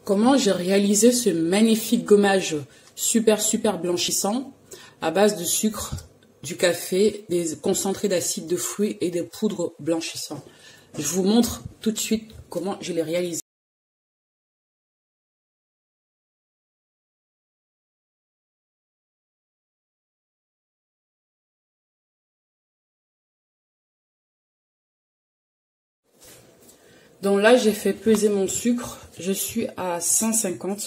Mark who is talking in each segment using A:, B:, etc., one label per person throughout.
A: comment j'ai réalisé ce magnifique gommage super blanchissant à base de sucre, du café, des concentrés d'acide de fruits et des poudres blanchissantes. Je vous montre tout de suite comment je l'ai réalisé. Donc là, j'ai fait peser mon sucre. Je suis à 150. Vous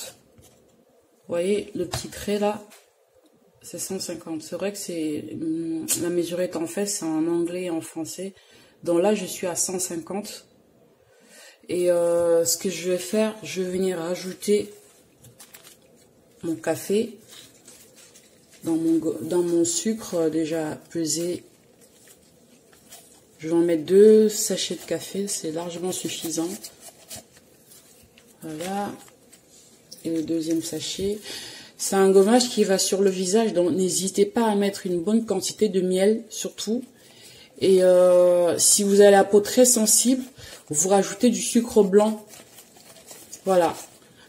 A: voyez, le petit trait là, c'est 150. C'est vrai que c'est la mesure est en fait, c'est en anglais et en français. Donc là, je suis à 150. Et ce que je vais faire, je vais venir ajouter mon café dans mon sucre déjà pesé. Je vais en mettre 2 sachets de café, c'est largement suffisant. Voilà. Et le deuxième sachet. C'est un gommage qui va sur le visage, donc n'hésitez pas à mettre une bonne quantité de miel, surtout. Et si vous avez la peau très sensible, vous rajoutez du sucre blanc. Voilà.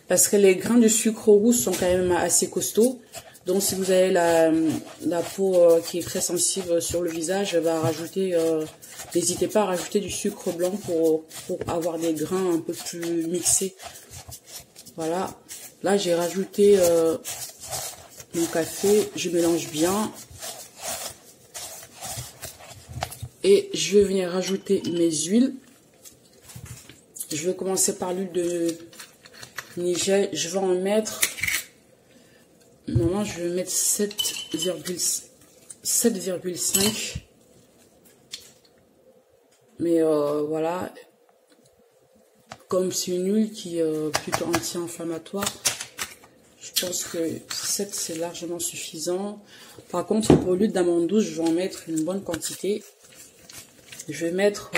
A: Parce que les grains de sucre rouge sont quand même assez costauds. Donc si vous avez la peau qui est très sensible sur le visage, n'hésitez pas à rajouter du sucre blanc pour avoir des grains un peu plus mixés. Voilà. Là j'ai rajouté mon café, je mélange bien. Et je vais venir rajouter mes huiles. Je vais commencer par l'huile de Nigel. Je vais en mettre... Normalement, je vais mettre 7,5. Mais voilà. Comme c'est une huile qui est plutôt anti-inflammatoire, je pense que 7 c'est largement suffisant. Par contre, pour l'huile d'amande douce, je vais en mettre une bonne quantité. Je vais mettre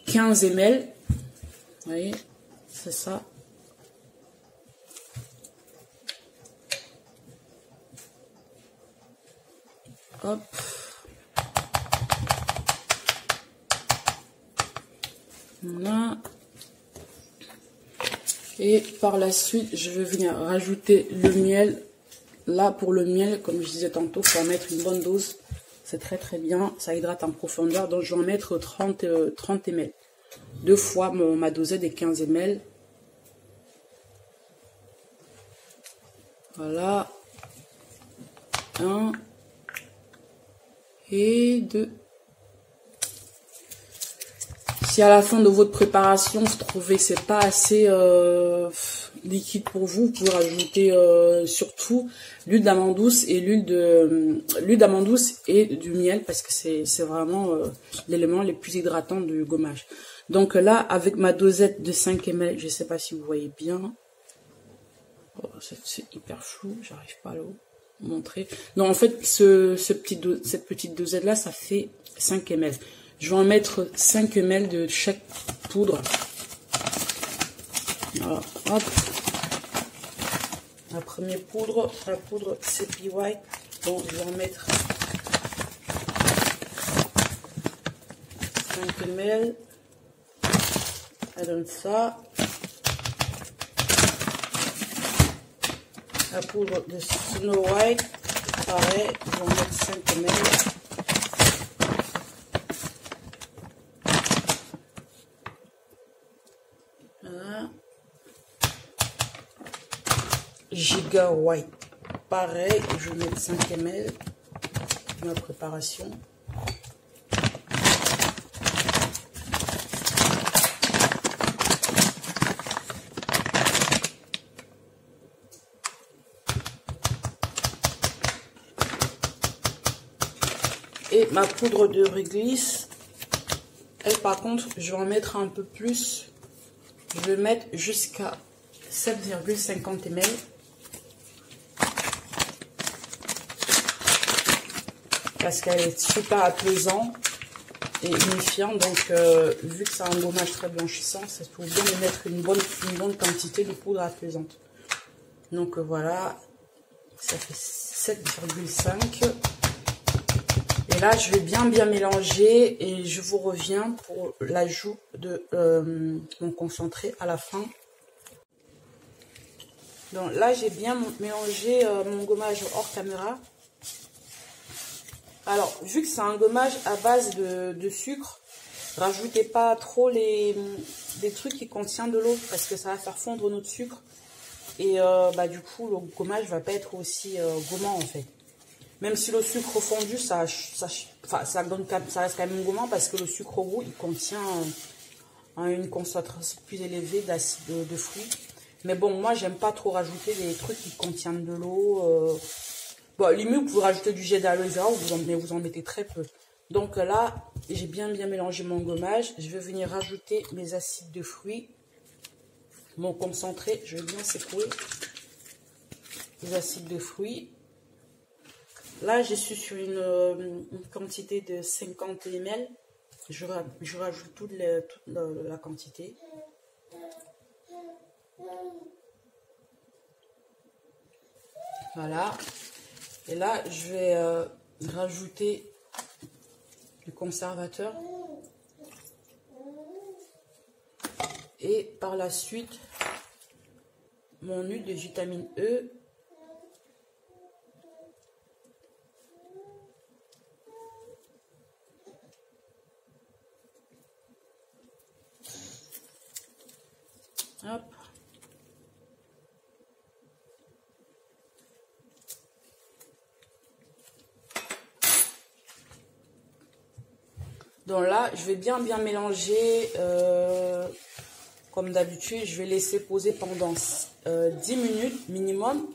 A: 15 ml. Vous voyez, c'est ça. Hop. Voilà. Et par la suite, je vais venir rajouter le miel. Là, pour le miel, comme je disais tantôt, il faut en mettre une bonne dose. C'est très bien. Ça hydrate en profondeur. Donc, je vais en mettre 30 ml. 2 fois ma dosette des 15 ml. Voilà. 1 et 2. Si à la fin de votre préparation, vous trouvez que c'est pas assez liquide pour vous, vous pouvez rajouter surtout l'huile d'amande douce et l'huile d'amande douce et du miel, parce que c'est vraiment l'élément le plus hydratant du gommage. Donc là, avec ma dosette de 5 ml, je sais pas si vous voyez bien. Oh, c'est hyper flou, j'arrive pas à le montrer. Non, en fait, cette petite dosette là, ça fait 5 ml. Je vais en mettre 5 ml de chaque poudre. Voilà, hop. La première poudre, c'est Be White. Donc, je vais en mettre 5 ml. Elle donne ça. La poudre de Snow White, pareil, je vais en mettre 5 ml. Voilà. Giga White, pareil, je vais mettre 5 ml. Ma préparation. Et ma poudre de réglisse, elle par contre, je vais en mettre un peu plus. Je vais mettre jusqu'à 7,50 ml. Parce qu'elle est super apaisante et unifiante. Donc, vu que c'est un gommage très blanchissant, ça se trouve bien de mettre une bonne quantité de poudre apaisante. Donc, voilà. Ça fait 7,5. Et là, je vais bien mélanger et je vous reviens pour l'ajout de mon concentré à la fin. Donc là, j'ai bien mélangé mon gommage hors caméra. Alors, vu que c'est un gommage à base de sucre, rajoutez pas trop des trucs qui contiennent de l'eau parce que ça va faire fondre notre sucre. Et du coup, le gommage va pas être aussi gommant en fait. Même si le sucre fondu, ça reste quand même gommant parce que le sucre roux, il contient une concentration plus élevée d'acide de fruits. Mais bon, moi, j'aime pas trop rajouter des trucs qui contiennent de l'eau. Bon, limite, vous pouvez rajouter du jet d'aloe vera, mais vous en mettez très peu. Donc là, j'ai bien mélangé mon gommage. Je vais venir rajouter mes acides de fruits. Mon concentré, je vais bien secouer les acides de fruits. Là, je suis sur une quantité de 50 ml. Je rajoute toute la quantité. Voilà. Et là, je vais rajouter du conservateur. Et par la suite, mon huile de vitamine E. Hop. Donc là, je vais bien mélanger. Comme d'habitude, je vais laisser poser pendant 10 minutes minimum.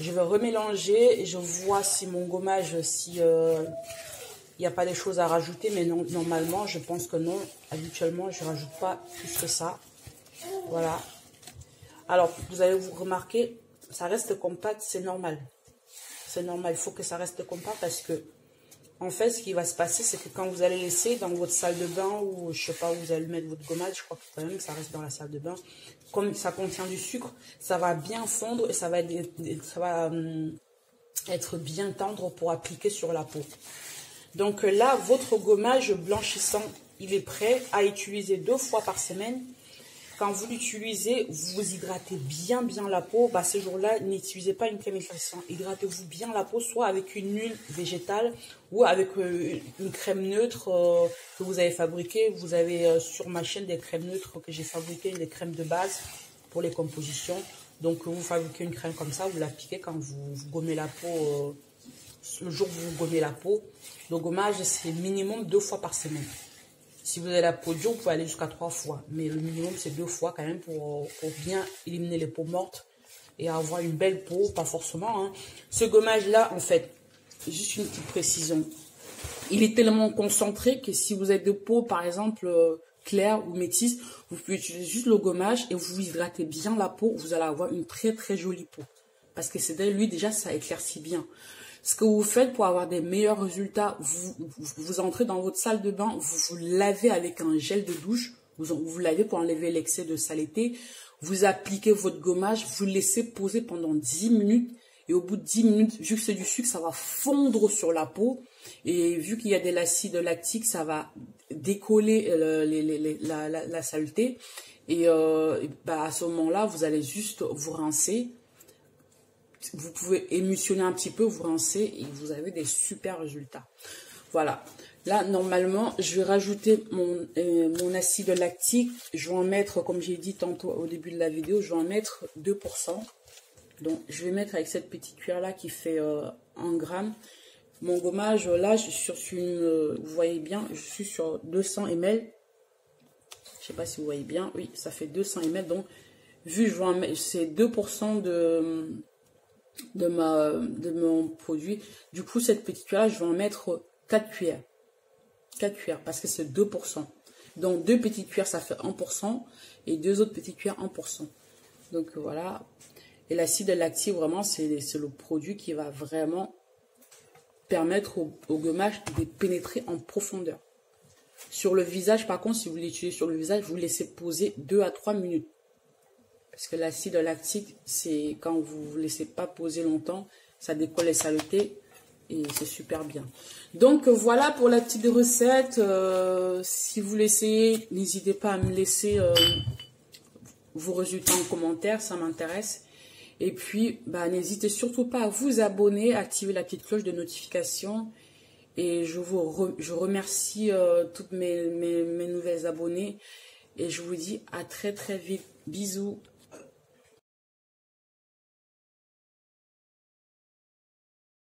A: Je vais remélanger et je vois si mon gommage, si il n'y a pas des choses à rajouter. Mais non, normalement, je pense que non. Habituellement, je ne rajoute pas plus que ça. Voilà. Alors, vous allez vous remarquer, ça reste compact, c'est normal. C'est normal, il faut que ça reste compact parce que, en fait, ce qui va se passer, c'est que quand vous allez laisser dans votre salle de bain ou je sais pas où vous allez mettre votre gommage, je crois que quand même ça reste dans la salle de bain, comme ça contient du sucre, ça va bien fondre et ça va être bien tendre pour appliquer sur la peau. Donc là, votre gommage blanchissant, il est prêt à utiliser 2 fois par semaine. Quand vous l'utilisez, vous hydratez bien la peau. Ces jours-là, n'utilisez pas une crème hydratant. Hydratez-vous bien la peau, soit avec une huile végétale ou avec une crème neutre que vous avez fabriquée. Vous avez sur ma chaîne des crèmes neutres que j'ai fabriquées, des crèmes de base pour les compositions. Donc, vous fabriquez une crème comme ça, vous l'appliquez quand vous gommez la peau, le jour où vous gommez la peau. Le gommage, c'est minimum 2 fois par semaine. Si vous avez la peau dure, vous pouvez aller jusqu'à 3 fois. Mais le minimum, c'est 2 fois quand même pour bien éliminer les peaux mortes et avoir une belle peau, pas forcément. Hein. Ce gommage-là, en fait, juste une petite précision. Il est tellement concentré que si vous avez de peau, par exemple, claire ou métisse, vous pouvez utiliser juste le gommage et vous hydratez bien la peau. Vous allez avoir une très jolie peau. Parce que c'est lui, déjà, ça éclaircit bien. Ce que vous faites pour avoir des meilleurs résultats, vous entrez dans votre salle de bain, vous lavez avec un gel de douche, vous lavez pour enlever l'excès de saleté, vous appliquez votre gommage, vous laissez poser pendant 10 minutes et au bout de 10 minutes, vu que c'est du sucre, ça va fondre sur la peau et vu qu'il y a de l'acide lactique, ça va décoller la saleté et à ce moment-là, vous allez juste vous rincer. Vous pouvez émulsionner un petit peu, vous rincer et vous avez des super résultats. Voilà. Là, normalement, je vais rajouter mon acide lactique. Je vais en mettre, comme j'ai dit tantôt au début de la vidéo, je vais en mettre 2%. Donc, je vais mettre avec cette petite cuillère-là qui fait 1 gramme. Mon gommage, là, je suis sur vous voyez bien, je suis sur 200 ml. Je sais pas si vous voyez bien. Oui, ça fait 200 ml. Donc, vu que je vais en mettre, c'est 2% de mon produit. Du coup, cette petite cuillère, je vais en mettre 4 cuillères. 4 cuillères, parce que c'est 2%. Donc, 2 petites cuillères, ça fait 1%. Et 2 autres petites cuillères, 1%. Donc, voilà. Et l'acide lactique, vraiment, c'est le produit qui va vraiment permettre au gommage de pénétrer en profondeur. Sur le visage, par contre, si vous l'utilisez sur le visage, vous laissez poser 2 à 3 minutes. Parce que l'acide lactique, c'est quand vous ne laissez pas poser longtemps, ça décolle les saletés et c'est super bien. Donc voilà pour la petite recette. Si vous l'essayez, n'hésitez pas à me laisser vos résultats en commentaire, ça m'intéresse. Et puis, bah, n'hésitez surtout pas à vous abonner, à activer la petite cloche de notification. Et je remercie toutes mes nouvelles abonnées. Et je vous dis à très très vite. Bisous.